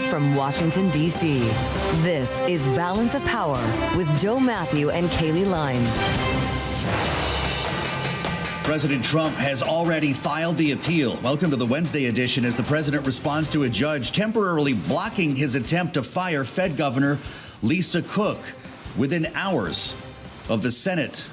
from Washington, D.C., this is Balance of Power with Joe Mathieu and Kaylee Lines. President Trump has already filed the appeal. Welcome to the Wednesday edition as the president responds to a judge temporarily blocking his attempt to fire Fed Governor Lisa Cook within hours of the Senate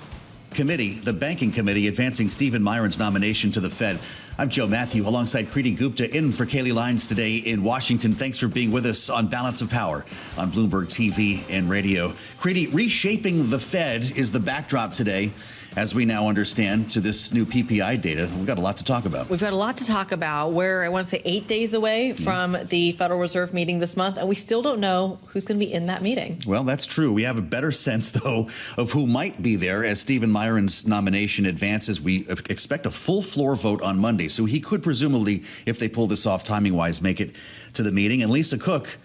committee, the banking committee, advancing Stephen Miran's nomination to the Fed. I'm Joe Mathieu alongside Kriti Gupta in for Kaylee Lines today in Washington. Thanks for being with us on Balance of Power on Bloomberg TV and radio. Kriti, reshaping the Fed is the backdrop today, as we now understand, to this new PPI data. We've got a lot to talk about. We've got a lot to talk about. We're, I want to say, 8 days away from the Federal Reserve meeting this month, and we still don't know who's going to be in that meeting. Well, that's true. We have a better sense, though, of who might be there as Stephen Miran's nomination advances. We expect a full floor vote on Monday, so he could presumably, if they pull this off timing-wise, make it to the meeting. And Lisa Cook,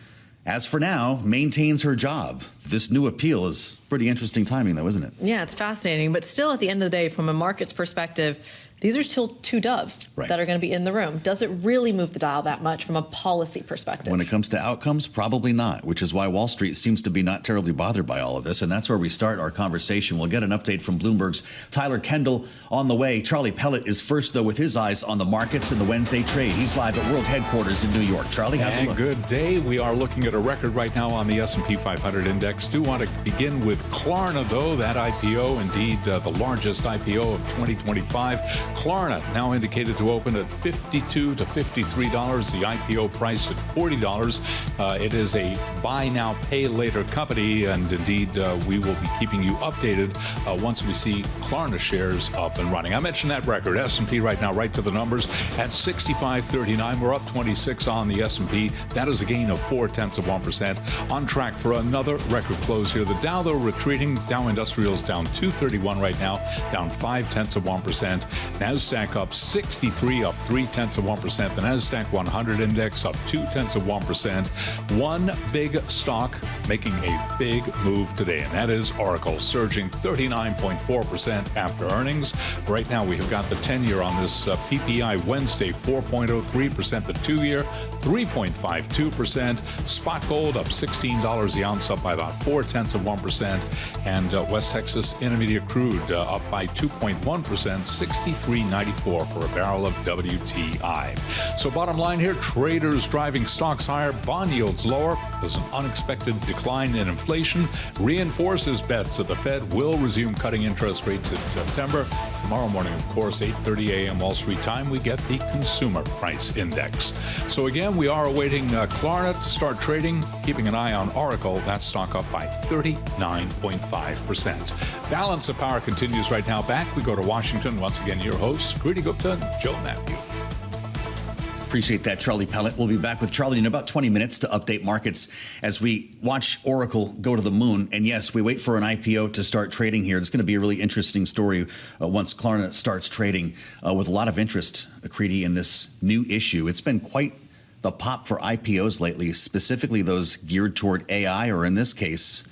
as for now, maintains her job. This new appeal is pretty interesting timing, though, isn't it? Yeah, it's fascinating. But still, at the end of the day, from a market's perspective, these are still two doves that are going to be in the room. Does it really move the dial that much from a policy perspective? When it comes to outcomes, probably not, which is why Wall Street seems to be not terribly bothered by all of this. And that's where we start our conversation. We'll get an update from Bloomberg's Tyler Kendall on the way. Charlie Pellet is first, though, with his eyes on the markets in the Wednesday trade. He's live at World Headquarters in New York. Charlie, how's it look? Good day. We are looking at a record right now on the S&P 500 index. Do want to begin with Klarna, though. That IPO, indeed, the largest IPO of 2025. Klarna now indicated to open at $52 to $53. The IPO priced at $40. It is a buy now, pay later company, and indeed, we will be keeping you updated once we see Klarna shares up and running. I mentioned that record. S&P right now, right to the numbers at 65.39. We're up 26 on the S&P. That is a gain of 0.4%. On track for another record close here. The Dow, though, retreating. Dow Industrials down 231 right now, down 0.5%. NASDAQ up 63, up 0.3%. The NASDAQ 100 index up 0.2%. One big stock making a big move today, and that is Oracle, surging 39.4% after earnings. Right now, we have got the 10-year on this PPI Wednesday, 4.03%. The 2-year, 3.52%. Spot gold up $16 the ounce, up by about 0.4%. And West Texas Intermediate crude up by 2.1%, 63.94 for a barrel of WTI. So bottom line here, traders driving stocks higher, bond yields lower as an unexpected decline in inflation reinforces bets that the Fed will resume cutting interest rates in September. Tomorrow morning, of course, 8:30 a.m. Wall Street time, we get the Consumer Price Index. So again, we are awaiting Klarna to start trading, keeping an eye on Oracle. That stock up by 39.5%. Balance of Power continues right now. Back, we go to Washington. Once again, your hosts, Kriti Gupta and Joe Mathieu. Appreciate that, Charlie Pellet. We'll be back with Charlie in about 20 minutes to update markets as we watch Oracle go to the moon. And yes, we wait for an IPO to start trading here. It's going to be a really interesting story once Klarna starts trading with a lot of interest, Kriti, in this new issue. It's been quite the pop for IPOs lately, specifically those geared toward AI, or in this case,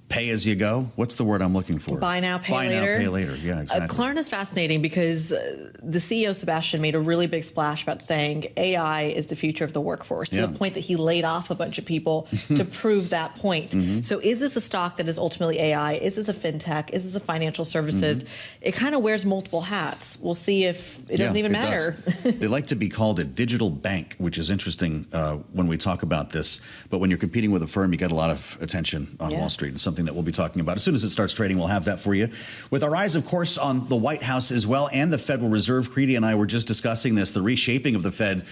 pay as you go. What's the word I'm looking for? Buy now, pay later. Buy now, pay later. Yeah, exactly. Klarna's fascinating because the CEO, Sebastian, made a really big splash about saying AI is the future of the workforce, to the point that he laid off a bunch of people to prove that point. So is this a stock that is ultimately AI? Is this a fintech? Is this a financial services? It kind of wears multiple hats. We'll see if it doesn't even matter. They like to be called a digital bank, which is interesting when we talk about this. But when you're competing with a firm, you get a lot of attention on Wall Street, and something that we'll be talking about. As soon as it starts trading, we'll have that for you. With our eyes, of course, on the White House as well and the Federal Reserve. Kriti and I were just discussing this. The reshaping of the Fed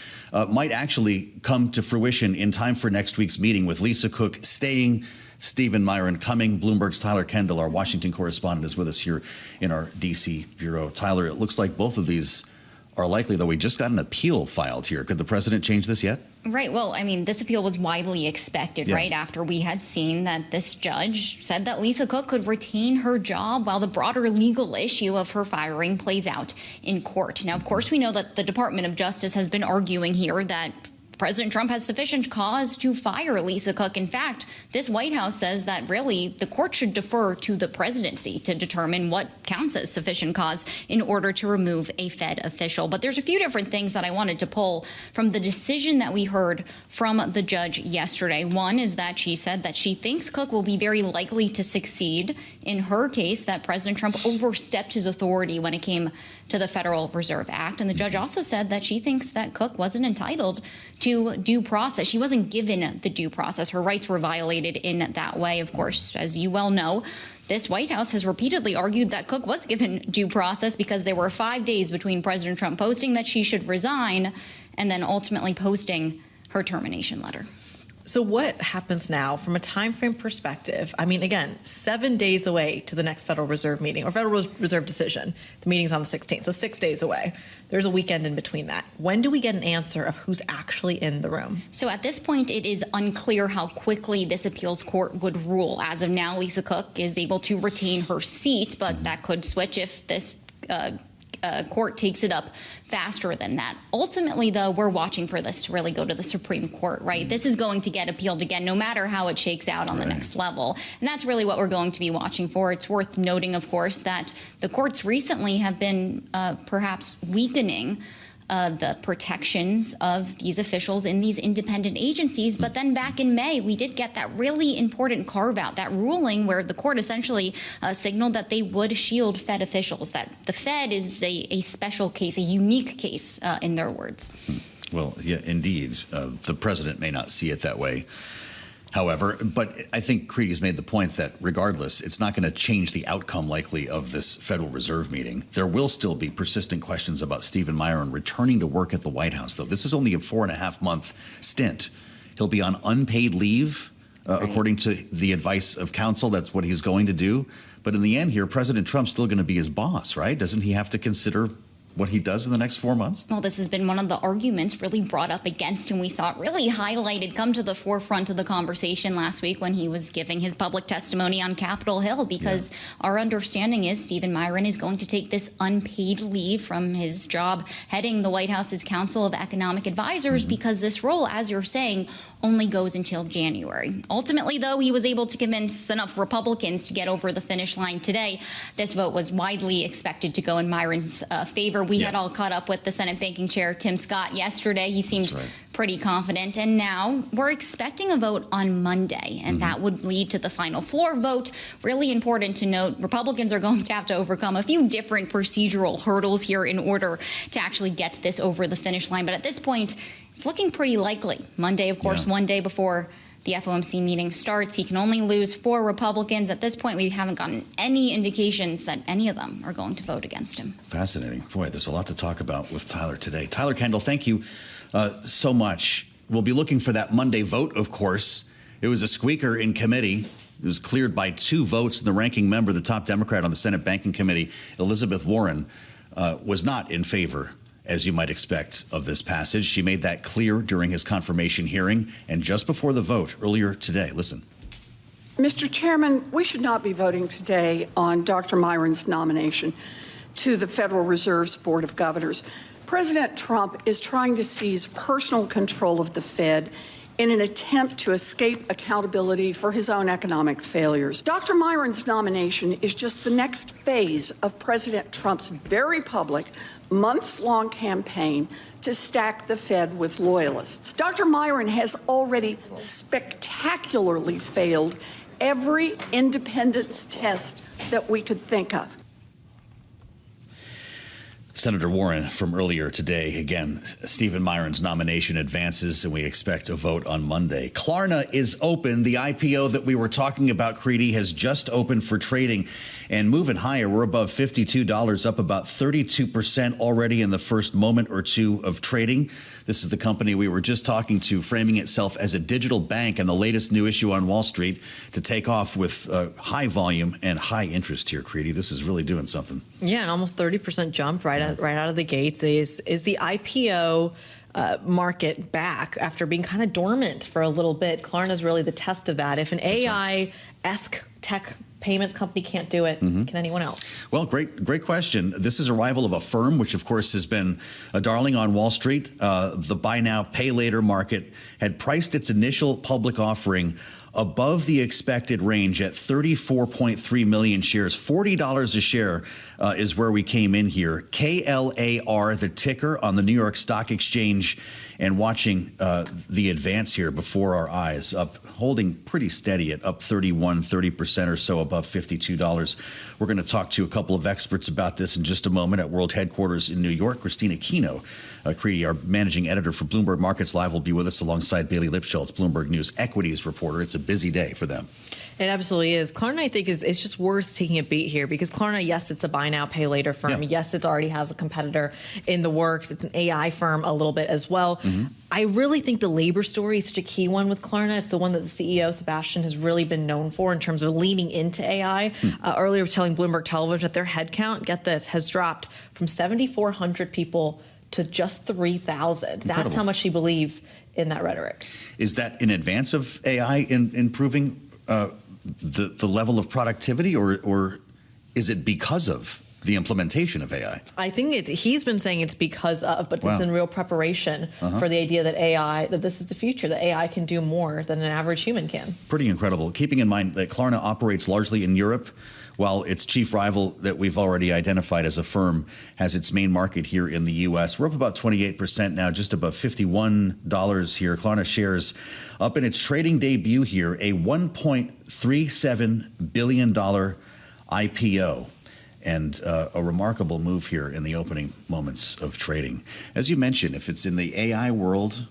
might actually come to fruition in time for next week's meeting, with Lisa Cook staying, Stephen Miran coming. Bloomberg's Tyler Kendall, our Washington correspondent, is with us here in our D.C. bureau. Tyler, it looks like both of these are likely, though we just got an appeal filed here. Could the president change this yet? Right. Well, I mean, this appeal was widely expected, right, after we had seen that this judge said that Lisa Cook could retain her job while the broader legal issue of her firing plays out in court. Now, of course, we know that the Department of Justice has been arguing here that President Trump has sufficient cause to fire Lisa Cook. In fact, this White House says that really the court should defer to the presidency to determine what counts as sufficient cause in order to remove a Fed official. But there's a few different things that I wanted to pull from the decision that we heard from the judge yesterday. One is that she said that she thinks Cook will be very likely to succeed in her case, that President Trump overstepped his authority when it came to the Federal Reserve Act. And the judge also said that she thinks that Cook wasn't entitled to due process. She wasn't given the due process. Her rights were violated in that way. Of course, as you well know, this White House has repeatedly argued that Cook was given due process because there were 5 days between President Trump posting that she should resign and then ultimately posting her termination letter. So what happens now from a time frame perspective? I mean, again, 7 days away to the next Federal Reserve meeting or Federal Reserve decision. The meeting's on the 16th, so 6 days away. There's a weekend in between that. When do we get an answer of who's actually in the room? So at this point, it is unclear how quickly this appeals court would rule. As of now, Lisa Cook is able to retain her seat, but that could switch if this court takes it up faster than that. Ultimately, though, we're watching for this to really go to the Supreme Court, right? This is going to get appealed again, no matter how it shakes out on the next level. And that's really what we're going to be watching for. It's worth noting, of course, that the courts recently have been perhaps weakening the protections of these officials in these independent agencies. But then back in May, we did get that really important carve out, that ruling where the court essentially signaled that they would shield Fed officials, that the Fed is a special case, a unique case, in their words. Well, yeah, indeed. The president may not see it that way. However, but I think Kriti's made the point that regardless, it's not going to change the outcome likely of this Federal Reserve meeting. There will still be persistent questions about Stephen Miran returning to work at the White House, though. This is only a 4.5-month stint. He'll be on unpaid leave, according to the advice of counsel. That's what he's going to do. But in the end here, President Trump's still going to be his boss, right? Doesn't he have to consider what he does in the next 4 months? Well, this has been one of the arguments really brought up against him. We saw it really highlighted, come to the forefront of the conversation last week when he was giving his public testimony on Capitol Hill, because our understanding is Stephen Miran is going to take this unpaid leave from his job heading the White House's Council of Economic Advisors, because this role, as you're saying, only goes until January. Ultimately, though, he was able to convince enough Republicans to get over the finish line today. This vote was widely expected to go in Miran's favor. We had all caught up with the Senate Banking Chair, Tim Scott, yesterday. He seemed pretty confident. And now we're expecting a vote on Monday, and that would lead to the final floor vote. Really important to note, Republicans are going to have to overcome a few different procedural hurdles here in order to actually get this over the finish line. But at this point, it's looking pretty likely. Monday, of course, 1 day before the FOMC meeting starts. He can only lose 4 Republicans. At this point, we haven't gotten any indications that any of them are going to vote against him. Fascinating. Boy, there's a lot to talk about with Tyler today. Tyler, Kendall, thank you so much. We'll be looking for that Monday vote, of course. It was a squeaker in committee. It was cleared by 2 votes. The ranking member, the top Democrat on the Senate Banking Committee, Elizabeth Warren, was not in favor, as you might expect, of this passage. She made that clear during his confirmation hearing and just before the vote earlier today. Listen. Mr. Chairman, we should not be voting today on Dr. Miran's nomination to the Federal Reserve's Board of Governors. President Trump is trying to seize personal control of the Fed in an attempt to escape accountability for his own economic failures. Dr. Miran's nomination is just the next phase of President Trump's very public, months-long campaign to stack the Fed with loyalists. Dr. Miran has already spectacularly failed every independence test that we could think of. Senator Warren from earlier today. Again, Stephen Miran's nomination advances, and we expect a vote on Monday. Klarna is open. The IPO that we were talking about, Kriti, has just opened for trading and moving higher. We're above $52, up about 32% already in the first moment or two of trading. This is the company we were just talking to, framing itself as a digital bank, and the latest new issue on Wall Street to take off with high volume and high interest here, Kriti. This is really doing something. Yeah, an almost 30% jump right out of the gates. Is the IPO market back after being kind of dormant for a little bit? Klarna is really the test of that. If an AI-esque tech payments company can't do it. Can anyone else? Well, great question. This is a rival of Affirm, which of course has been a darling on Wall Street. The buy now, pay later market had priced its initial public offering above the expected range at 34.3 million shares. $40 a share is where we came in here. KLAR, the ticker on the New York Stock Exchange, and watching the advance here before our eyes, up holding pretty steady at up 30% or so above $52. We're going to talk to a couple of experts about this in just a moment at World Headquarters in New York. Kristine Aquino, Kriti, our managing editor for Bloomberg Markets Live, will be with us alongside Bailey Lipschultz, Bloomberg News equities reporter. It's a busy day for them. It absolutely is. Klarna, I think, it's just worth taking a beat here because Klarna, yes, it's a buy now, pay later firm. Yeah. Yes, it already has a competitor in the works. It's an AI firm a little bit as well. I really think the labor story is such a key one with Klarna. It's the one that the CEO, Sebastian, has really been known for in terms of leaning into AI. Earlier, I was telling Bloomberg Television that their headcount, get this, has dropped from 7,400 people to just 3,000. That's how much she believes in that rhetoric. Is that in advance of AI improving the level of productivity, or is it because of the implementation of AI? I think he's been saying it's because of, but it's in real preparation for the idea that AI, that this is the future, that AI can do more than an average human can. Pretty incredible. Keeping in mind that Klarna operates largely in Europe, while its chief rival that we've already identified as a firm has its main market here in the U.S. We're up about 28% now, just above $51 here. Klarna shares up in its trading debut here, a $1.37 billion IPO. And a remarkable move here in the opening moments of trading. As you mentioned, if it's in the AI world,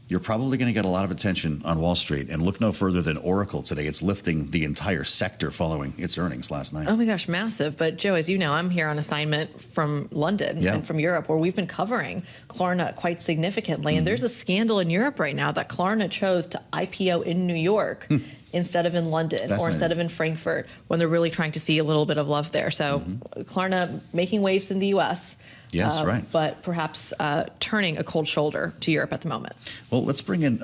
you're probably going to get a lot of attention on Wall Street. And look no further than Oracle today. It's lifting the entire sector following its earnings last night. Oh my gosh, massive. But Joe, as you know, I'm here on assignment from London and from Europe, where we've been covering Klarna quite significantly. And there's a scandal in Europe right now that Klarna chose to IPO in New York instead of in London or instead of in Frankfurt, when they're really trying to see a little bit of love there. So Klarna making waves in the U.S., yes, right. But perhaps turning a cold shoulder to Europe at the moment. Well, let's bring in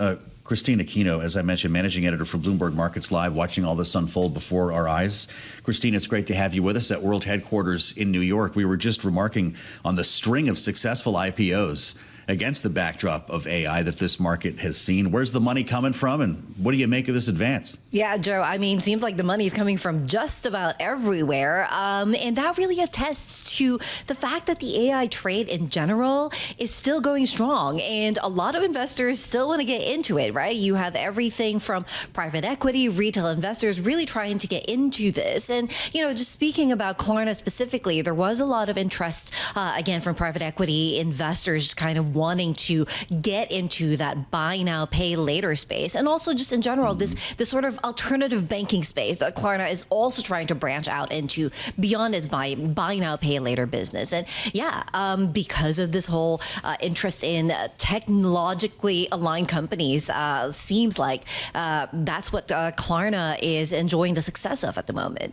Kristine Aquino, as I mentioned, managing editor for Bloomberg Markets Live, watching all this unfold before our eyes. Kristine, it's great to have you with us at World Headquarters in New York. We were just remarking on the string of successful IPOs against the backdrop of AI that this market has seen. Where's the money coming from, and what do you make of this advance? Yeah, Joe, I mean, seems like the money is coming from just about everywhere. And that really attests to the fact that the AI trade in general is still going strong. And a lot of investors still want to get into it, right? You have everything from private equity, retail investors really trying to get into this. And, you know, just speaking about Klarna specifically, there was a lot of interest, again, from private equity investors kind of wanting to get into that buy now, pay later space. And also just in general, this sort of alternative banking space that Klarna is also trying to branch out into beyond its buy now, pay later business. And because of this whole interest in technologically aligned companies, seems like that's what Klarna is enjoying the success of at the moment.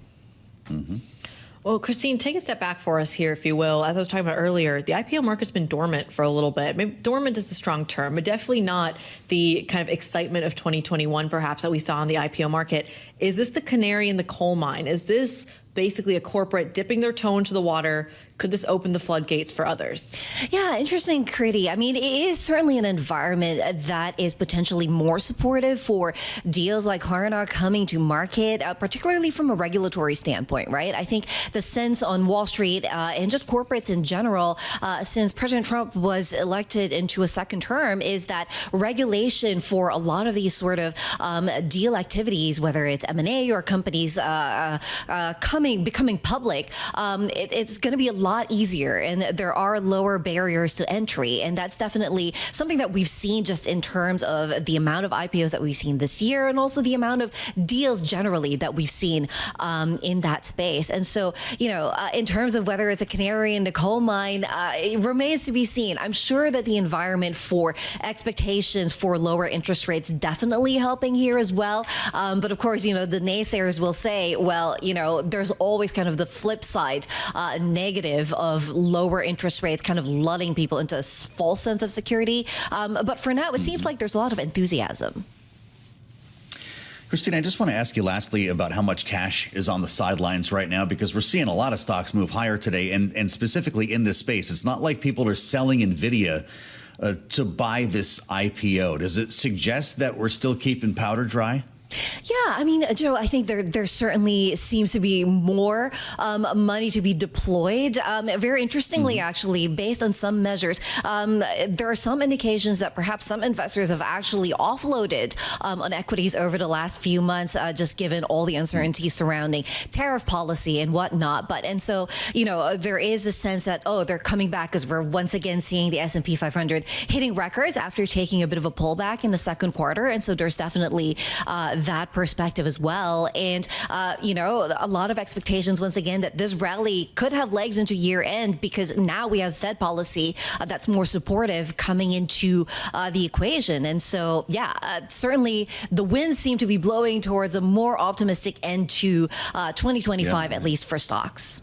Well, Kristine, take a step back for us here, if you will. As I was talking about earlier, the IPO market's been dormant for a little bit. Maybe dormant is a strong term, but definitely not the kind of excitement of 2021, perhaps, that we saw in the IPO market. Is this the canary in the coal mine? Is this basically a corporate dipping their toe into the water? Could this open the floodgates for others? Yeah, interesting, Kriti. I mean, it is certainly an environment that is potentially more supportive for deals like Klarna coming to market, particularly from a regulatory standpoint, right? I think the sense on Wall Street and just corporates in general, since President Trump was elected into a second term, is that regulation for a lot of these sort of deal activities, whether it's M&A or companies becoming public, it's going to be a lot easier, and there are lower barriers to entry. And that's definitely something that we've seen just in terms of the amount of IPOs that we've seen this year, and also the amount of deals generally that we've seen in that space. And so, you know, in terms of whether it's a canary in the coal mine, it remains to be seen. I'm sure that the environment for expectations for lower interest rates definitely helping here as well. But of course, you know, the naysayers will say, well, you know, there's always kind of the flip side, negative of lower interest rates kind of lulling people into a false sense of security. But for now, it seems like there's a lot of enthusiasm. Kristine, I just want to ask you lastly about how much cash is on the sidelines right now, because we're seeing a lot of stocks move higher today, and specifically in this space. It's not like people are selling NVIDIA to buy this IPO. Does it suggest that we're still keeping powder dry? Yeah, I mean, Joe, I think there certainly seems to be more money to be deployed. Very interestingly, actually, based on some measures, there are some indications that perhaps some investors have actually offloaded on equities over the last few months, just given all the uncertainty surrounding tariff policy and whatnot. And so, there is a sense that, they're coming back because we're once again seeing the S&P 500 hitting records after taking a bit of a pullback in the second quarter. And so there's definitely that perspective as well. And, a lot of expectations, once again, that this rally could have legs into year end, because now we have Fed policy that's more supportive coming into the equation. And so, certainly the winds seem to be blowing towards a more optimistic end to 2025, at least for stocks.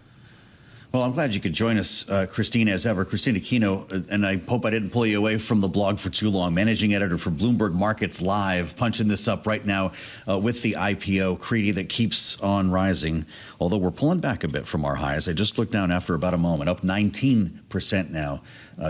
Well, I'm glad you could join us, Kristine, as ever. Kristine Aquino, and I hope I didn't pull you away from the blog for too long, managing editor for Bloomberg Markets Live, punching this up right now with the IPO, Kriti, that keeps on rising, although we're pulling back a bit from our highs. I just looked down after about a moment, up 19% now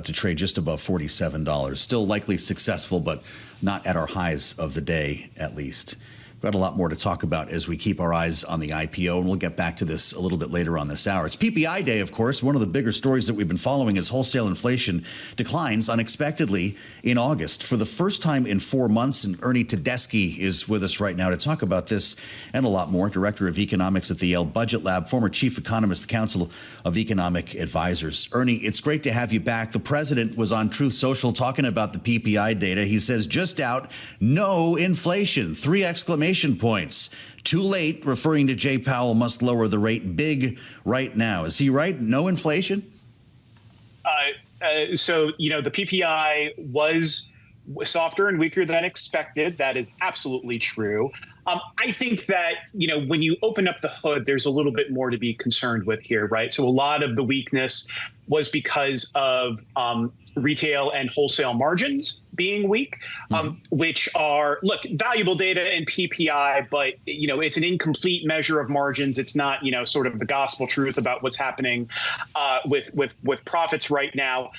to trade just above $47. Still likely successful, but not at our highs of the day, at least. We've got a lot more to talk about as we keep our eyes on the IPO, and we'll get back to this a little bit later on this hour. It's PPI day, of course. One of the bigger stories that we've been following is wholesale inflation declines unexpectedly in August for the first time in 4 months. And Ernie Tedeschi is with us right now to talk about this and a lot more. Director of Economics at the Yale Budget Lab, former chief economist at the Council of Economic Advisors. Ernie, it's great to have you back. The president was on Truth Social talking about the PPI data. He says, just out, no inflation, 3 exclamation points. Too late, referring to Jay Powell must lower the rate big right now. Is he right? No inflation? So, the PPI was softer and weaker than expected. That is absolutely true. I think that, when you open up the hood, there's a little bit more to be concerned with here, right? So a lot of the weakness was because of retail and wholesale margins being weak, which are, valuable data in PPI, but, it's an incomplete measure of margins. It's not, sort of the gospel truth about what's happening with profits right now.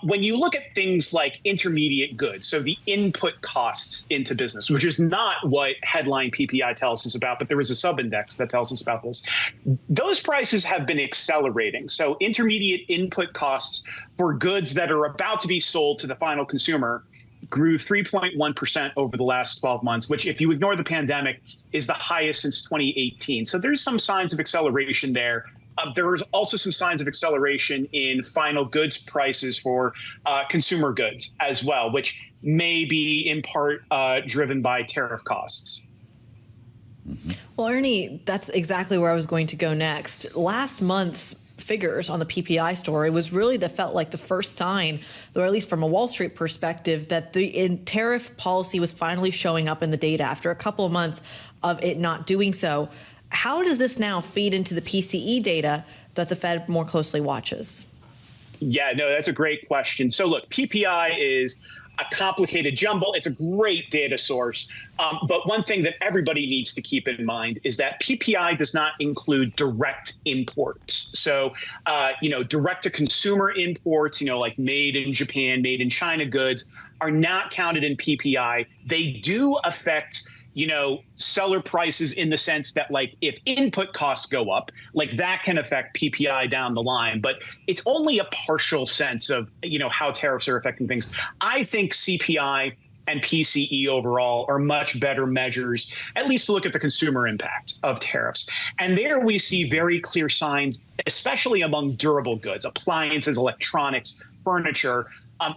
When you look at things like intermediate goods, so the input costs into business, which is not what headline PPI tells us about, but there is a sub-index that tells us about this. Those prices have been accelerating. So intermediate input costs for goods that are about to be sold to the final consumer grew 3.1% over the last 12 months, which, if you ignore the pandemic, is the highest since 2018. So there's some signs of acceleration there. There is also some signs of acceleration in final goods prices for consumer goods as well, which may be in part driven by tariff costs. Well, Ernie, that's exactly where I was going to go next. Last month's figures on the PPI story was really felt like the first sign, or at least from a Wall Street perspective, that the tariff policy was finally showing up in the data after a couple of months of it not doing so. How does this now feed into the PCE data that the Fed more closely watches? Yeah, no, that's a great question. So look, PPI is a complicated jumble. It's a great data source. But one thing that everybody needs to keep in mind is that PPI does not include direct imports. So, direct to consumer imports, like made in Japan, made in China goods are not counted in PPI. They do affect seller prices in the sense that, if input costs go up, that can affect PPI down the line. But it's only a partial sense of, how tariffs are affecting things. I think CPI and PCE overall are much better measures, at least to look at the consumer impact of tariffs. And there we see very clear signs, especially among durable goods, appliances, electronics, furniture,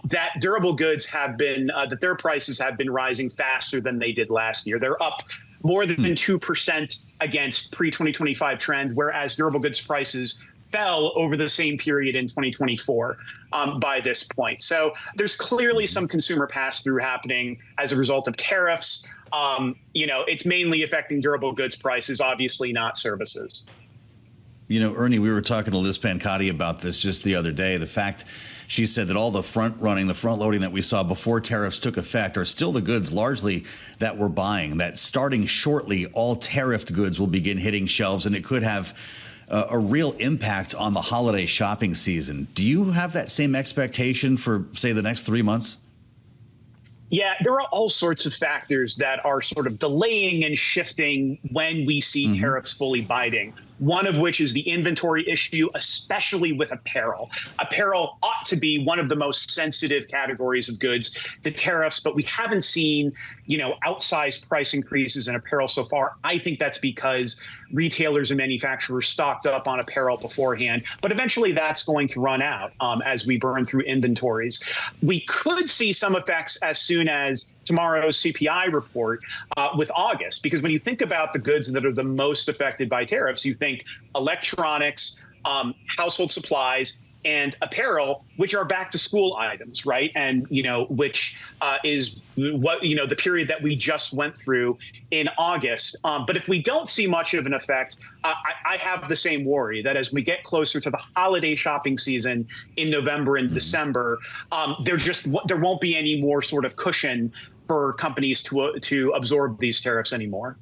that durable goods have been, that their prices have been rising faster than they did last year. They're up more than 2% against pre-2025 trend, whereas durable goods prices fell over the same period in 2024 by this point. So there's clearly some consumer pass-through happening as a result of tariffs. It's mainly affecting durable goods prices, obviously not services. You know, Ernie, we were talking to Liz Pancotti about this just the other day. The fact she said that all the front loading that we saw before tariffs took effect are still the goods largely that we're buying, that starting shortly, all tariffed goods will begin hitting shelves, and it could have a real impact on the holiday shopping season. Do you have that same expectation for, say, the next 3 months? Yeah, there are all sorts of factors that are sort of delaying and shifting when we see tariffs fully biting. One of which is the inventory issue, especially with apparel. Apparel ought to be one of the most sensitive categories of goods, the tariffs, but we haven't seen, outsized price increases in apparel so far. I think that's because retailers and manufacturers stocked up on apparel beforehand, but eventually that's going to run out as we burn through inventories. We could see some effects as soon as tomorrow's CPI report with August, because when you think about the goods that are the most affected by tariffs, you think electronics, household supplies, and apparel, which are back to school items, right? And, which is what, the period that we just went through in August. But if we don't see much of an effect, I have the same worry that as we get closer to the holiday shopping season in November and December, there won't be any more sort of cushion for companies to absorb these tariffs anymore.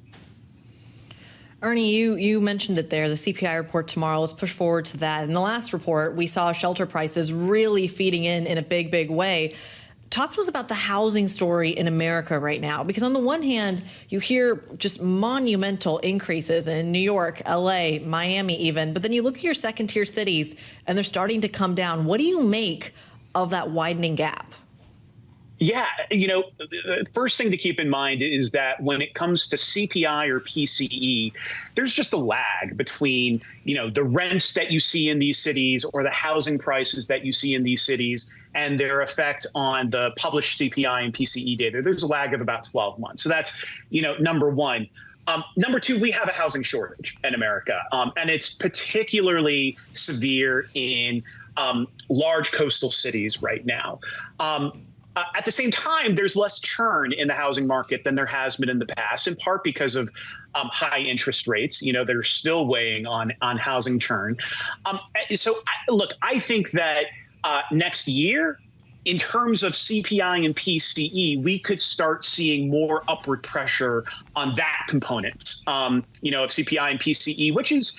Ernie, you mentioned it there, the CPI report tomorrow. Let's push forward to that. In the last report, we saw shelter prices really feeding in a big, big way. Talk to us about the housing story in America right now, because on the one hand, you hear just monumental increases in New York, LA, Miami even, but then you look at your second tier cities and they're starting to come down. What do you make of that widening gap? Yeah, the first thing to keep in mind is that when it comes to CPI or PCE, there's just a lag between, the rents that you see in these cities or the housing prices that you see in these cities and their effect on the published CPI and PCE data. There's a lag of about 12 months. So that's, number one. Number two, we have a housing shortage in America, and it's particularly severe in large coastal cities right now. At the same time, there's less churn in the housing market than there has been in the past, in part because of high interest rates, that are still weighing on housing churn. I think that next year, in terms of CPI and PCE, we could start seeing more upward pressure on that component, of CPI and PCE, which is,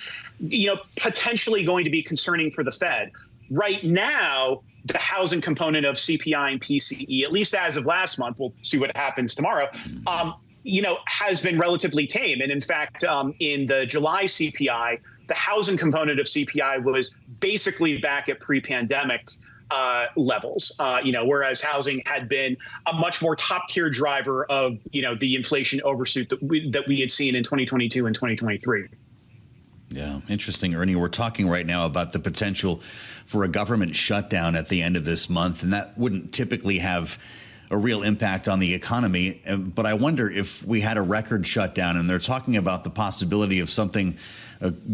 potentially going to be concerning for the Fed. Right now, the housing component of CPI and PCE, at least as of last month, we'll see what happens tomorrow, has been relatively tame. And in fact, in the July CPI, the housing component of CPI was basically back at pre-pandemic levels, whereas housing had been a much more top tier driver of, the inflation overshoot that we had seen in 2022 and 2023. Yeah, interesting, Ernie. We're talking right now about the potential for a government shutdown at the end of this month, and that wouldn't typically have a real impact on the economy. But I wonder if we had a record shutdown, and they're talking about the possibility of something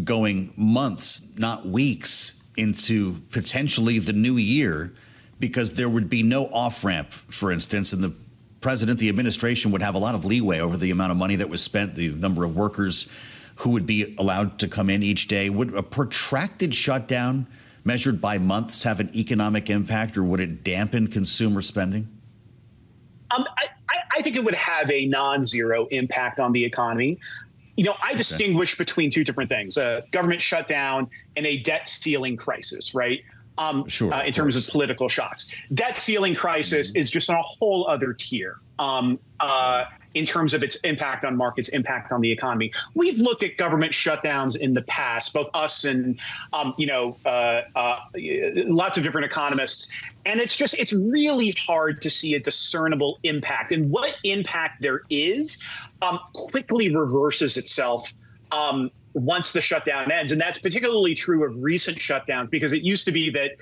going months, not weeks, into potentially the new year, because there would be no off-ramp, for instance, and the president, the administration would have a lot of leeway over the amount of money that was spent, the number of workers who would be allowed to come in each day. Would a protracted shutdown measured by months have an economic impact, or would it dampen consumer spending? I think it would have a non-zero impact on the economy. I distinguish between two different things: a government shutdown and a debt ceiling crisis, right? In terms of political shocks. Debt ceiling crisis is just on a whole other tier. In terms of its impact on markets, impact on the economy. We've looked at government shutdowns in the past, both us and, lots of different economists. And it's really hard to see a discernible impact. And what impact there is quickly reverses itself once the shutdown ends. And that's particularly true of recent shutdowns, because it used to be that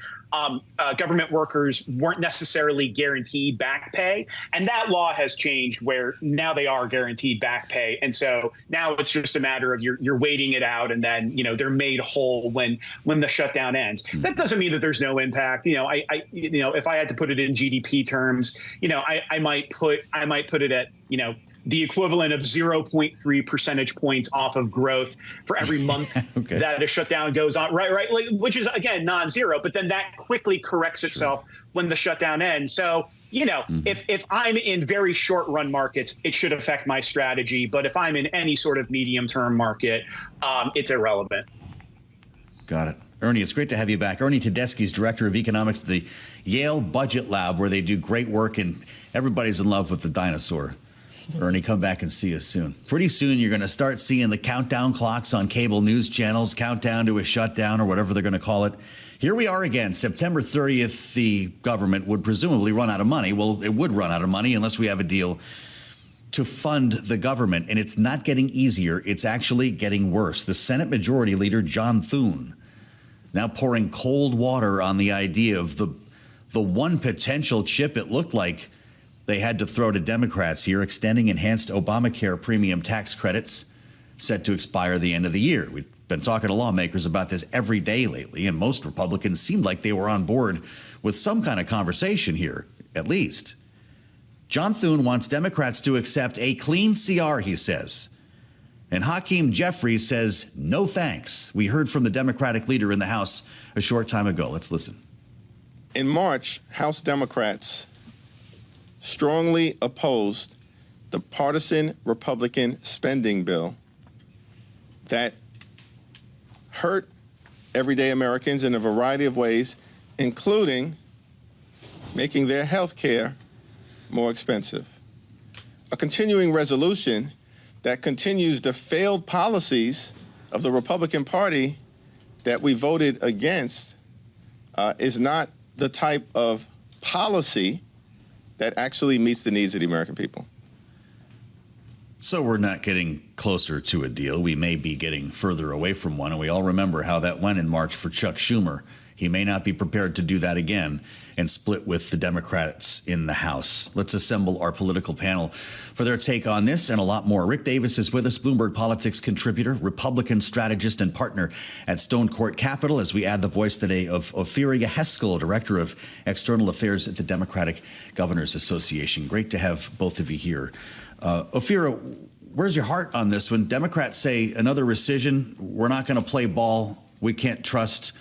government workers weren't necessarily guaranteed back pay. And that law has changed where now they are guaranteed back pay. And so now it's just a matter of you're waiting it out, and then, they're made whole when the shutdown ends. That doesn't mean that there's no impact. If I had to put it in GDP terms, I might put it at, the equivalent of 0.3 percentage points off of growth for every month that a shutdown goes on, right? Like, which is, again, non-zero, but then that quickly corrects itself when the shutdown ends. So, you know, if I'm in very short run markets, it should affect my strategy. But if I'm in any sort of medium term market, it's irrelevant. Got it. Ernie, it's great to have you back. Ernie Tedeschi is director of economics at the Yale Budget Lab, where they do great work, and everybody's in love with the dinosaur. Ernie, come back and see us soon. Pretty soon, you're going to start seeing the countdown clocks on cable news channels, countdown to a shutdown or whatever they're going to call it. Here we are again, September 30th, the government would presumably run out of money. Well, it would run out of money unless we have a deal to fund the government. And it's not getting easier. It's actually getting worse. The Senate Majority Leader, John Thune, now pouring cold water on the idea of the one potential chip it looked like they had to throw to Democrats here, extending enhanced Obamacare premium tax credits set to expire the end of the year. We've been talking to lawmakers about this every day lately, and most Republicans seemed like they were on board with some kind of conversation here, at least. John Thune wants Democrats to accept a clean CR, he says. And Hakeem Jeffries says, no thanks. We heard from the Democratic leader in the House a short time ago. Let's listen. In March, House Democrats strongly opposed the partisan Republican spending bill that hurt everyday Americans in a variety of ways, including making their health care more expensive. A continuing resolution that continues the failed policies of the Republican Party that we voted against is not the type of policy that actually meets the needs of the American people. So we're not getting closer to a deal. We may be getting further away from one. And we all remember how that went in March for Chuck Schumer. He may not be prepared to do that again and split with the Democrats in the House. Let's assemble our political panel for their take on this and a lot more. Rick Davis is with us, Bloomberg Politics contributor, Republican strategist and partner at Stonecourt Capital, as we add the voice today of Ofirah Yheskel, director of external affairs at the Democratic Governors Association. Great to have both of you here. Ofirah, where's your heart on this? When Democrats say another rescission, we're not going to play ball, we can't trust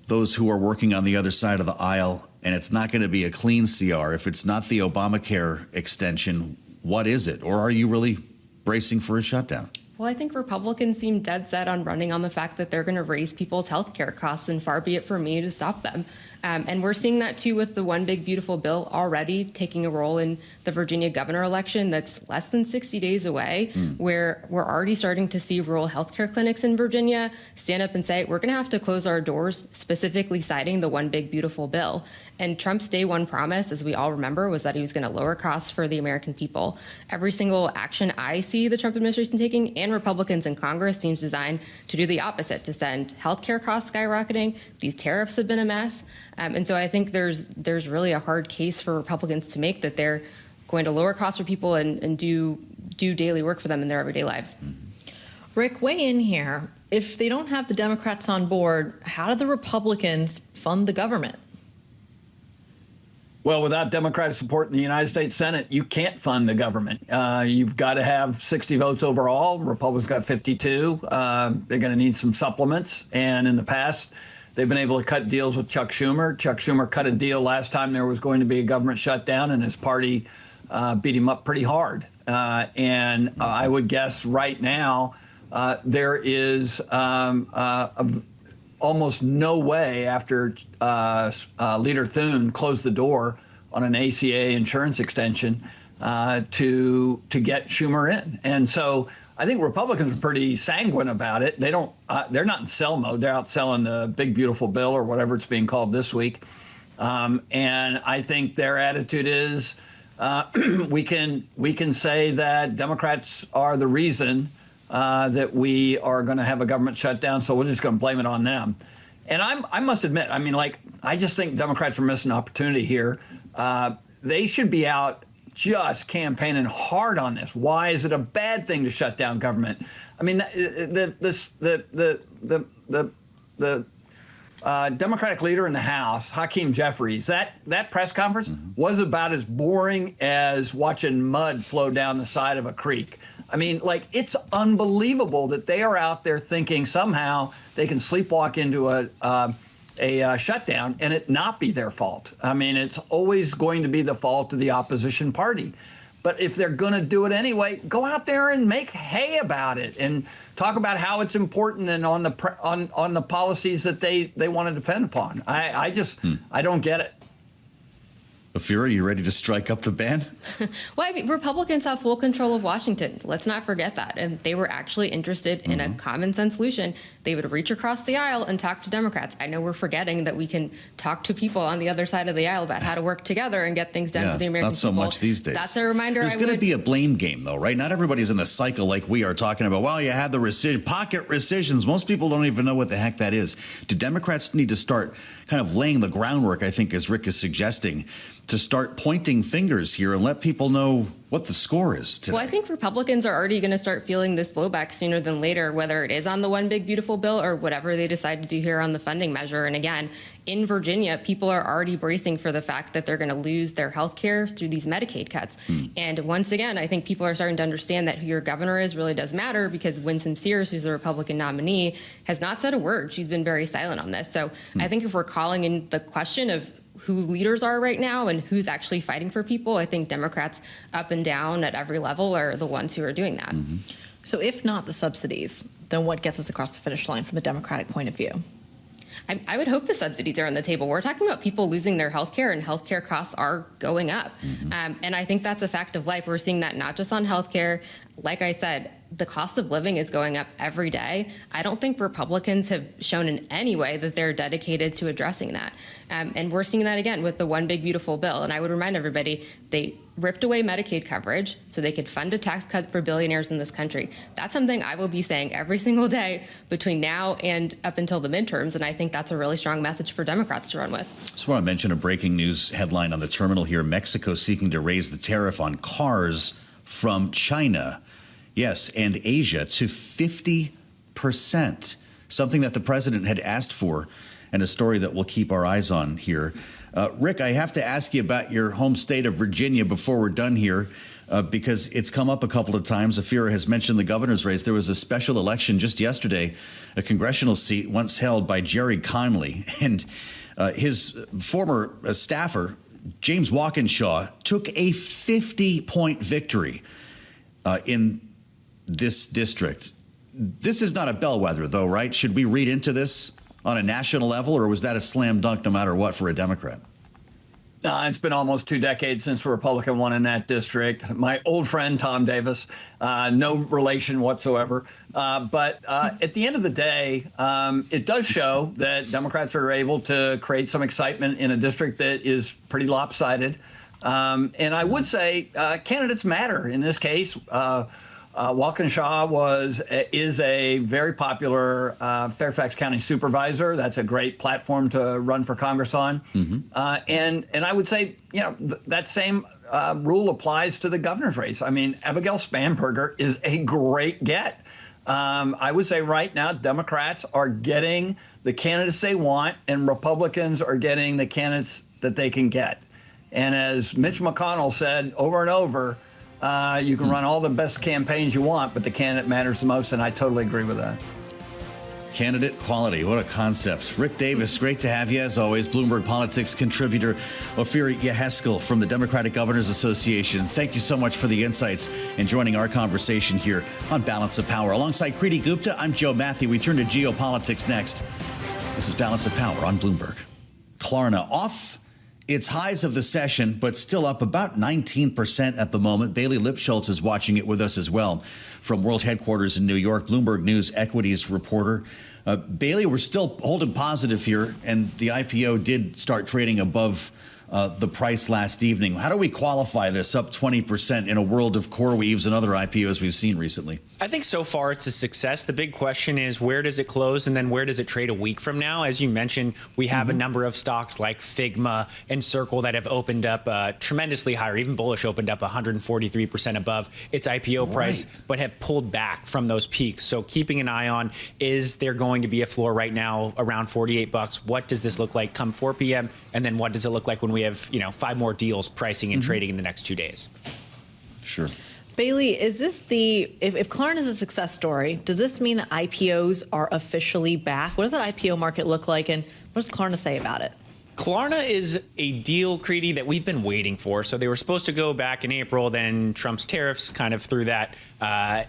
those who are working on the other side of the aisle, and it's not going to be a clean CR. If it's not the Obamacare extension, what is it? Or are you really bracing for a shutdown? Well, I think Republicans seem dead set on running on the fact that they're going to raise people's health care costs, and far be it from me to stop them. And we're seeing that, too, with the One Big Beautiful Bill already taking a role in the Virginia governor election that's less than 60 days away, where we're already starting to see rural health care clinics in Virginia stand up and say, we're going to have to close our doors, specifically citing the One Big Beautiful Bill. And Trump's day one promise, as we all remember, was that he was going to lower costs for the American people. Every single action I see the Trump administration taking, and Republicans in Congress, seems designed to do the opposite, to send healthcare costs skyrocketing. These tariffs have been a mess. And so I think there's really a hard case for Republicans to make that they're going to lower costs for people and do daily work for them in their everyday lives. Rick, weigh in here. If they don't have the Democrats on board, how do the Republicans fund the government? Well, without Democratic support in the United States Senate, you can't fund the government. You've got to have 60 votes overall. Republicans got 52. They're going to need some supplements. And in the past, they've been able to cut deals with Chuck Schumer. Chuck Schumer cut a deal last time there was going to be a government shutdown, and his party beat him up pretty hard. And I would guess right now there is almost no way after Leader Thune closed the door on an ACA insurance extension to get Schumer in. And so I think Republicans are pretty sanguine about it. They're not in sell mode. They're out selling the Big Beautiful Bill or whatever it's being called this week. And I think their attitude is we can say that Democrats are the reason that we are going to have a government shutdown, so we're just going to blame it on them. And I must admit, I mean, I just think Democrats are missing an opportunity here. They should be out just campaigning hard on this. Why is it a bad thing to shut down government? I mean, the Democratic leader in the House, Hakeem Jeffries, that press conference was about as boring as watching mud flow down the side of a creek. I mean, like, it's unbelievable that they are out there thinking somehow they can sleepwalk into a shutdown and it not be their fault. I mean, it's always going to be the fault of the opposition party. But if they're going to do it anyway, go out there and make hay about it and talk about how it's important and on the policies that they want to depend upon. I don't get it. Ofirah, you ready to strike up the band? Well, I mean, Republicans have full control of Washington. Let's not forget that. And they were actually interested in a common sense solution. They would reach across the aisle and talk to Democrats. I know we're forgetting that we can talk to people on the other side of the aisle about how to work together and get things done for the American people. Not so much these days. That's a reminder. There's going to be a blame game, though, right? Not everybody's in the cycle like we are talking about. Well, you had the pocket rescissions. Most people don't even know what the heck that is. Do Democrats need to start kind of laying the groundwork, I think, as Rick is suggesting, to start pointing fingers here and let people know what the score is today? Well, I think Republicans are already going to start feeling this blowback sooner than later, whether it is on the One Big Beautiful Bill or whatever they decide to do here on the funding measure. And again, in Virginia, people are already bracing for the fact that they're going to lose their health care through these Medicaid cuts. And once again, I think people are starting to understand that who your governor is really does matter, because Winsome Sears, who's a Republican nominee, has not said a word. She's been very silent on this. So I think if we're calling in the question of who leaders are right now and who's actually fighting for people, I think Democrats up and down at every level are the ones who are doing that. So if not the subsidies, then what gets us across the finish line from a Democratic point of view? I would hope the subsidies are on the table. We're talking about people losing their health care, and health care costs are going up. And I think that's a fact of life. We're seeing that not just on health care. Like I said, the cost of living is going up every day. I don't think Republicans have shown in any way that they're dedicated to addressing that. And we're seeing that again with the One Big Beautiful Bill. And I would remind everybody, they ripped away Medicaid coverage so they could fund a tax cut for billionaires in this country. That's something I will be saying every single day between now and up until the midterms. And I think that's a really strong message for Democrats to run with. Just want to mention a breaking news headline on the terminal here. Mexico seeking to raise the tariff on cars from China. Yes, and Asia to 50%, something that the president had asked for, and a story that we'll keep our eyes on here. Rick, I have to ask you about your home state of Virginia before we're done here, because it's come up a couple of times. Ofirah has mentioned the governor's race. There was a special election just yesterday, a congressional seat once held by Jerry Conley, and his former staffer, James Walkinshaw, took a 50-point victory in this district. This is not a bellwether, though, right? Should we read into this on a national level, or was that a slam dunk no matter what for a Democrat? It's been almost 2 decades since a Republican won in that district. My old friend, Tom Davis, no relation whatsoever. But at the end of the day, it does show that Democrats are able to create some excitement in a district that is pretty lopsided. And I would say candidates matter in this case. Walkinshaw is a very popular Fairfax County supervisor. That's a great platform to run for Congress on. And I would say, that same rule applies to the governor's race. I mean, Abigail Spanberger is a great get. I would say right now, Democrats are getting the candidates they want, and Republicans are getting the candidates that they can get. And as Mitch McConnell said over and over, you can run all the best campaigns you want, but the candidate matters the most, and I totally agree with that. Candidate quality, what a concept. Rick Davis, great to have you as always. Bloomberg Politics contributor Ofirah Yheskel from the Democratic Governors Association. Thank you so much for the insights and joining our conversation here on Balance of Power. Alongside Kriti Gupta, I'm Joe Mathieu. We turn to geopolitics next. This is Balance of Power on Bloomberg. Klarna off its highs of the session, but still up about 19% at the moment. Bailey Lipschultz is watching it with us as well from World Headquarters in New York, Bloomberg News equities reporter. Bailey, we're still holding positive here, and the IPO did start trading above the price last evening. How do we qualify this up 20% in a world of CoreWeaves and other IPOs we've seen recently? I think so far it's a success. The big question is, where does it close, and then where does it trade a week from now? As you mentioned, we have a number of stocks like Figma and Circle that have opened up tremendously higher. Even Bullish opened up 143% above its IPO price, but have pulled back from those peaks. So keeping an eye on, is there going to be a floor right now around $48? What does this look like come 4 p.m.? And then what does it look like when we have 5 more deals pricing and trading in the next 2 days? Sure. Bailey, is this if Klarna is a success story, does this mean that IPOs are officially back? What does that IPO market look like, and what does Klarna say about it? Klarna is a deal, Kriti, that we've been waiting for. So they were supposed to go back in April, then Trump's tariffs kind of threw that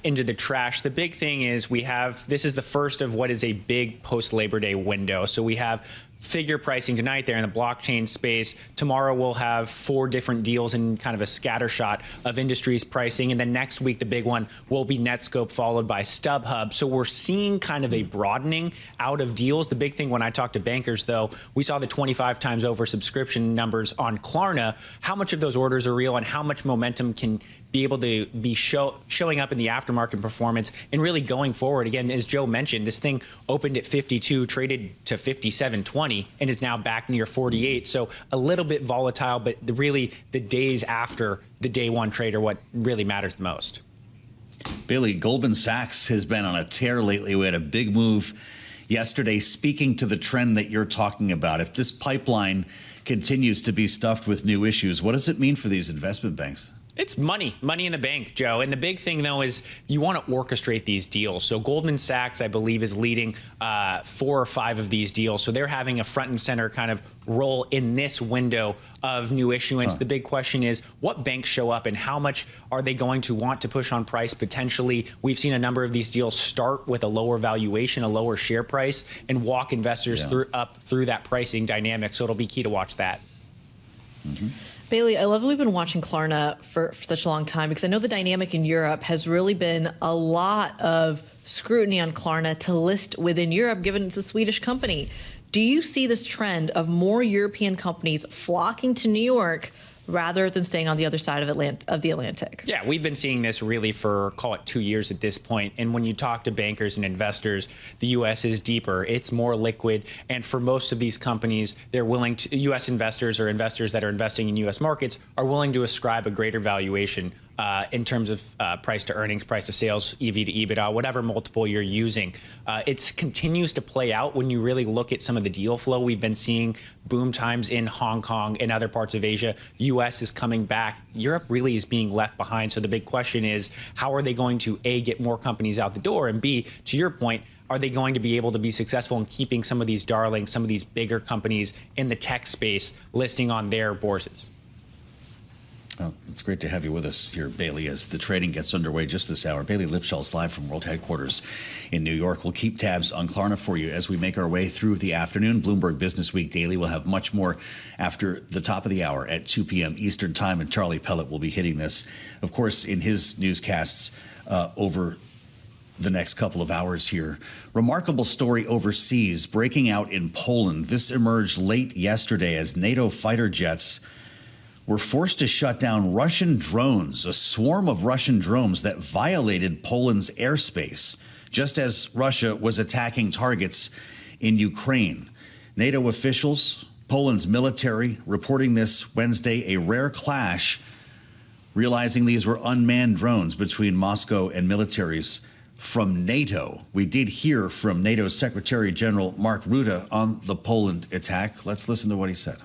into the trash. The big thing is this is the first of what is a big post-Labor Day window. So we have figure pricing tonight there in the blockchain space. Tomorrow we'll have 4 different deals in kind of a scattershot of industries pricing. And then next week, the big one will be Netscope, followed by StubHub. So we're seeing kind of a broadening out of deals. The big thing when I talk to bankers, though, we saw the 25 times oversubscription numbers on Klarna. How much of those orders are real, and how much momentum can be able to be showing up in the aftermarket performance and really going forward? Again, as Joe mentioned, this thing opened at 52, traded to 57.20, and is now back near 48. So a little bit volatile, but really the days after the day one trade are what really matters the most. Billy, Goldman Sachs has been on a tear lately. We had a big move yesterday, speaking to the trend that you're talking about. If this pipeline continues to be stuffed with new issues, what does it mean for these investment banks? It's money in the bank, Joe. And the big thing, though, is you want to orchestrate these deals. So Goldman Sachs, I believe, is leading 4 or 5 of these deals. So they're having a front and center kind of role in this window of new issuance. The big question is, what banks show up and how much are they going to want to push on price potentially? We've seen a number of these deals start with a lower valuation, a lower share price, and walk investors through that pricing dynamic. So it'll be key to watch that. Bailey, I love that we've been watching Klarna for such a long time, because I know the dynamic in Europe has really been a lot of scrutiny on Klarna to list within Europe, given it's a Swedish company. Do you see this trend of more European companies flocking to New York rather than staying on the other side of the Atlantic? Yeah, we've been seeing this really for, call it 2 years at this point. And when you talk to bankers and investors, the U.S. is deeper, it's more liquid. And for most of these companies, they're willing to, U.S. investors or investors that are investing in U.S. markets are willing to ascribe a greater valuation in terms of price to earnings, price to sales, EV to EBITDA, whatever multiple you're using. It continues to play out when you really look at some of the deal flow. We've been seeing boom times in Hong Kong and other parts of Asia. U.S. is coming back. Europe really is being left behind. So the big question is, how are they going to, A, get more companies out the door, and B, to your point, are they going to be able to be successful in keeping some of these darlings, some of these bigger companies in the tech space listing on their bourses? Well, it's great to have you with us here, Bailey, as the trading gets underway just this hour. Bailey Lipschultz live from World Headquarters in New York. We'll keep tabs on Klarna for you as we make our way through the afternoon. Bloomberg Business Week Daily will have much more after the top of the hour at 2 p.m. Eastern Time, and Charlie Pellet will be hitting this, of course, in his newscasts over the next couple of hours here. Remarkable story overseas breaking out in Poland. This emerged late yesterday as NATO fighter jets were forced to shut down Russian drones, a swarm of Russian drones that violated Poland's airspace, just as Russia was attacking targets in Ukraine. NATO officials, Poland's military, reporting this Wednesday a rare clash, realizing these were unmanned drones between Moscow and militaries from NATO. We did hear from NATO Secretary General Mark Rutte on the Poland attack. Let's listen to what he said.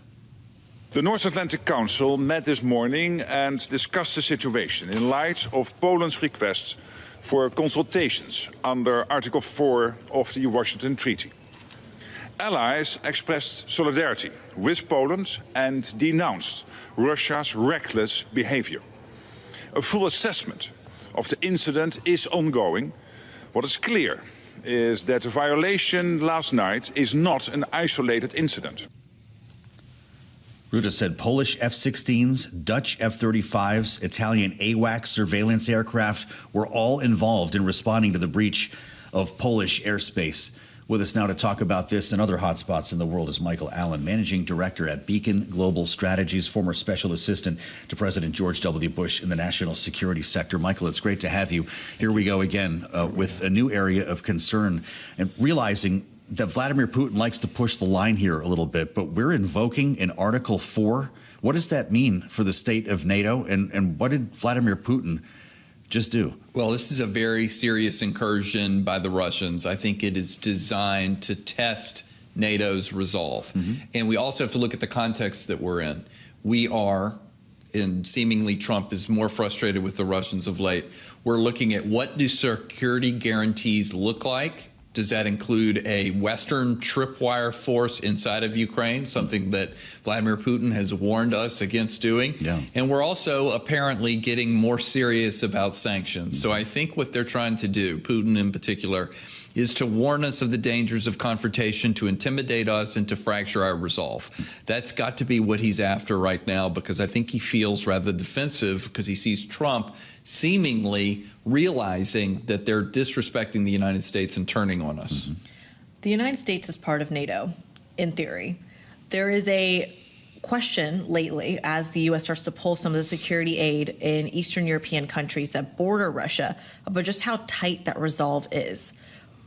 The North Atlantic Council met this morning and discussed the situation in light of Poland's request for consultations under Article 4 of the Washington Treaty. Allies expressed solidarity with Poland and denounced Russia's reckless behavior. A full assessment of the incident is ongoing. What is clear is that the violation last night is not an isolated incident. Rutte said Polish F-16s, Dutch F-35s, Italian AWACS surveillance aircraft were all involved in responding to the breach of Polish airspace With us now to talk about this and other hotspots in the world is Michael Allen, Managing Director at Beacon Global Strategies, former Special Assistant to President George W. Bush in the national security sector. Michael, it's great to have you. Here we go again with a new area of concern and realizing that Vladimir Putin likes to push the line here a little bit, but we're invoking in Article 4. What does that mean for the state of NATO, and what did Vladimir Putin just do? Well, this is a very serious incursion by the Russians. I think it is designed to test NATO's resolve. And we also have to look at the context that we're in. We are, and seemingly Trump is more frustrated with the Russians of late. We're looking at what do security guarantees look like? Does that include a Western tripwire force inside of Ukraine, something that Vladimir Putin has warned us against doing? And we're also apparently getting more serious about sanctions. So I think what they're trying to do, Putin in particular, is to warn us of the dangers of confrontation, to intimidate us, and to fracture our resolve. That's got to be what he's after right now, because I think he feels rather defensive because he sees Trump seemingly realizing that they're disrespecting the United States and turning on us. The United States is part of NATO, in theory. There is a question lately, as the U.S. starts to pull some of the security aid in Eastern European countries that border Russia, about just how tight that resolve is.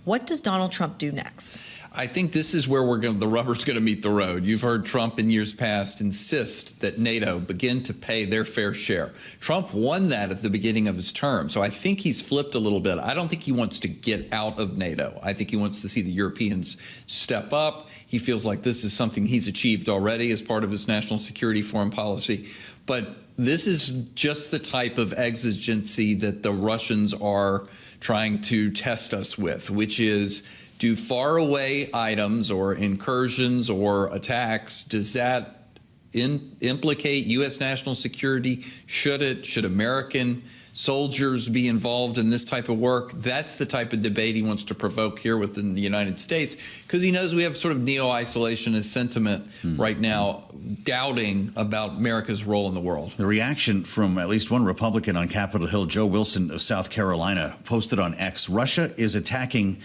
What does Donald Trump do next? I think this is where the rubber's going to meet the road. You've heard Trump in years past insist that NATO begin to pay their fair share. Trump won that at the beginning of his term, so I think he's flipped a little bit. I don't think he wants to get out of NATO. I think he wants to see the Europeans step up. He feels like this is something he's achieved already as part of his national security foreign policy. But this is just the type of exigency that the Russians are trying to test us with, which is, do faraway items or incursions or attacks, does that implicate U.S. national security? Should it? Should American soldiers be involved in this type of work? That's the type of debate he wants to provoke here within the United States, because he knows we have sort of neo-isolationist sentiment right now, doubting about America's role in the world. The reaction from at least one Republican on Capitol Hill, Joe Wilson of South Carolina, posted on X, Russia is attacking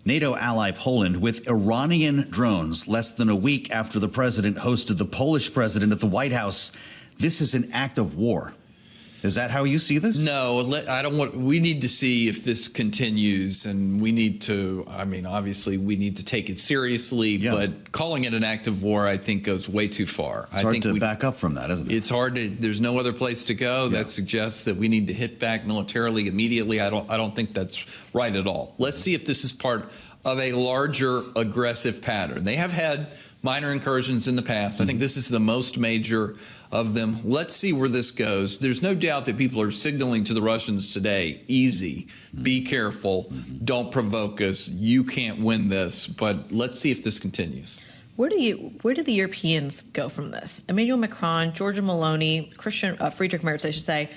NATO ally Poland with Iranian drones less than a week after the president hosted the Polish president at the White House. This is an act of war. Is that how you see this? No, I don't want. We need to see if this continues, and we need to. I mean, obviously, we need to take it seriously. But calling it an act of war, I think, goes way too far. It's hard to back up from that, isn't it? It's hard to. There's no other place to go. That suggests that we need to hit back militarily immediately. I don't think that's right at all. Let's see if this is part of a larger aggressive pattern. They have had minor incursions in the past. I think this is the most major of them. Let's see where this goes. There's no doubt that people are signaling to the Russians today, easy, be careful, don't provoke us, you can't win this, but let's see if this continues. Where do the Europeans go from this? Emmanuel Macron, Giorgia Meloni, Friedrich Merz, I should say.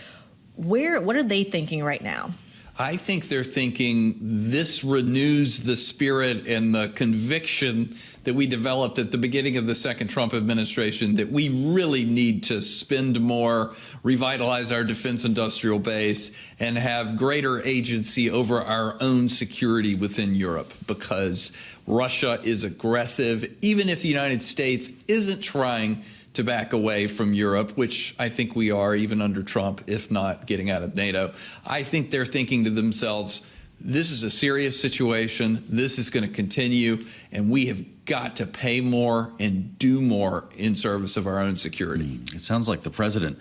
What are they thinking right now? I think they're thinking this renews the spirit and the conviction that we developed at the beginning of the second Trump administration, that we really need to spend more, revitalize our defense industrial base, and have greater agency over our own security within Europe, because Russia is aggressive. Even if the United States isn't trying to back away from Europe, which I think we are even under Trump, if not getting out of NATO, I think they're thinking to themselves, this is a serious situation, this is going to continue, and we have got to pay more and do more in service of our own security. It sounds like the president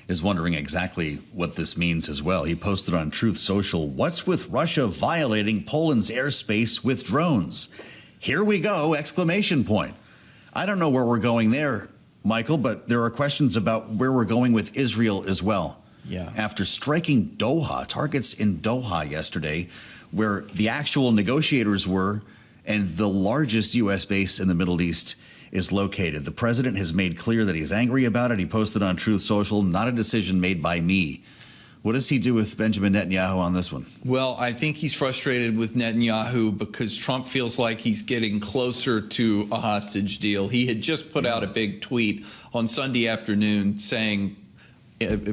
is wondering exactly what this means as well. He posted on Truth Social, "What's with Russia violating Poland's airspace with drones? Here we go, exclamation point." I don't know where we're going there, Michael, but there are questions about where we're going with Israel as well. After striking Doha, targets in Doha yesterday, where the actual negotiators were and the largest U.S. base in the Middle East is located. The president has made clear that he's angry about it. He posted on Truth Social, "Not a decision made by me." What does he do with Benjamin Netanyahu on this one? Well, I think he's frustrated with Netanyahu because Trump feels like he's getting closer to a hostage deal. He had just put out a big tweet on Sunday afternoon saying,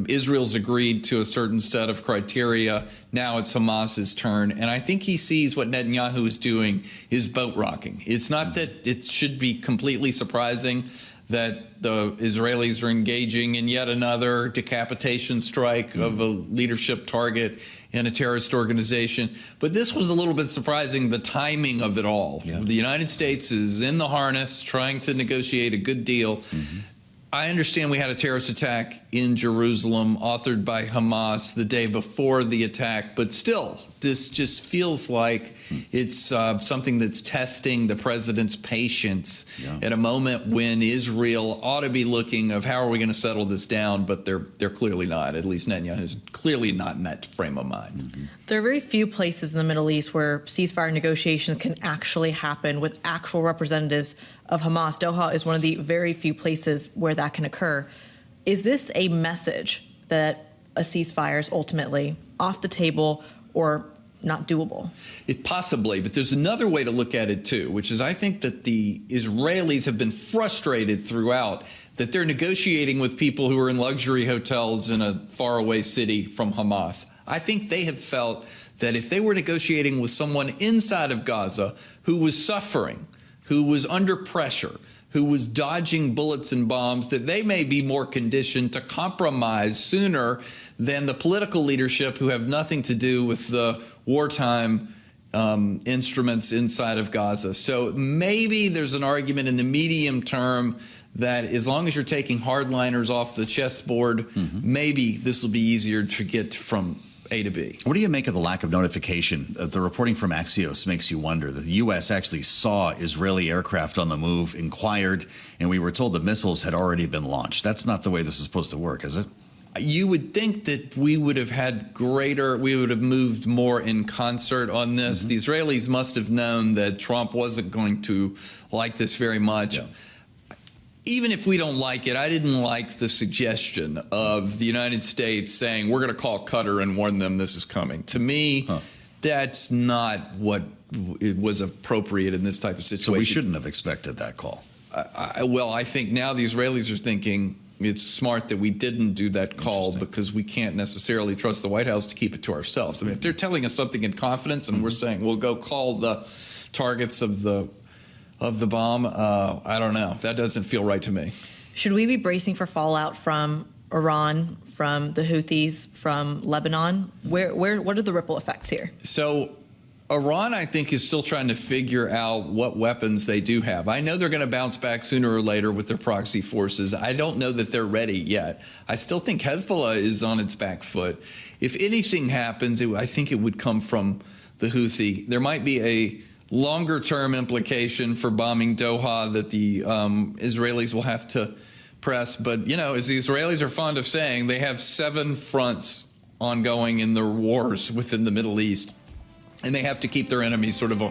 Israel's agreed to a certain set of criteria. Now it's Hamas's turn. And I think he sees what Netanyahu is doing is boat rocking. It's not that it should be completely surprising that the Israelis are engaging in yet another decapitation strike of a leadership target in a terrorist organization. But this was a little bit surprising, the timing of it all. Yeah. The United States is in the harness trying to negotiate a good deal. I understand we had a terrorist attack in Jerusalem authored by Hamas the day before the attack, but still, this just feels like it's something that's testing the president's patience at a moment when Israel ought to be looking of how are we going to settle this down, but they're clearly not. At least Netanyahu's clearly not in that frame of mind. There are very few places in the Middle East where ceasefire negotiations can actually happen with actual representatives of Hamas. Doha is one of the very few places where that can occur. Is this a message that a ceasefire is ultimately off the table or not doable? It possibly, but there's another way to look at it too, which is I think that the Israelis have been frustrated throughout that they're negotiating with people who are in luxury hotels in a faraway city from Hamas. I think they have felt that if they were negotiating with someone inside of Gaza who was suffering, who was under pressure, who was dodging bullets and bombs, that they may be more conditioned to compromise sooner than the political leadership who have nothing to do with the wartime instruments inside of Gaza. So maybe there's an argument in the medium term that as long as you're taking hardliners off the chessboard, maybe this will be easier to get from A to B. What do you make of the lack of notification? The reporting from Axios makes you wonder that the U.S. actually saw Israeli aircraft on the move, inquired, and we were told the missiles had already been launched. That's not the way this is supposed to work, is it? You would think that we would have moved more in concert on this. The Israelis must have known that Trump wasn't going to like this very much. Even if we don't like it, I didn't like the suggestion of the United States saying we're going to call Qatar and warn them this is coming. To me, that's not what it was appropriate in this type of situation. So we shouldn't have expected that call. Well, I think now the Israelis are thinking it's smart that we didn't do that call because we can't necessarily trust the White House to keep it to ourselves. I mean, if they're telling us something in confidence and we're saying we'll go call the targets of the bomb, I don't know. That doesn't feel right to me. Should we be bracing for fallout from Iran, from the Houthis, from Lebanon? What are the ripple effects here? So Iran, I think, is still trying to figure out what weapons they do have. I know they're going to bounce back sooner or later with their proxy forces. I don't know that they're ready yet. I still think Hezbollah is on its back foot. If anything happens, I think it would come from the Houthi. There might be a longer-term implication for bombing Doha that the Israelis will have to press. But, you know, as the Israelis are fond of saying, they have 7 fronts ongoing in their wars within the Middle East. And they have to keep their enemies sort of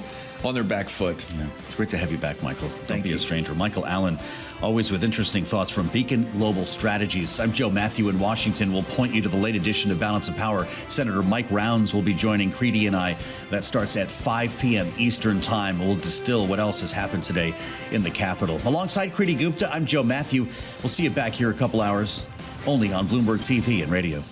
on their back foot. Yeah. It's great to have you back, Michael. Don't be a stranger. Michael Allen, always with interesting thoughts from Beacon Global Strategies. I'm Joe Mathieu in Washington. We'll point you to the late edition of Balance of Power. Senator Mike Rounds will be joining Kriti and I. That starts at 5 p.m. Eastern Time. We'll distill what else has happened today in the Capitol. Alongside Kriti Gupta, I'm Joe Mathieu. We'll see you back here a couple hours, only on Bloomberg TV and radio.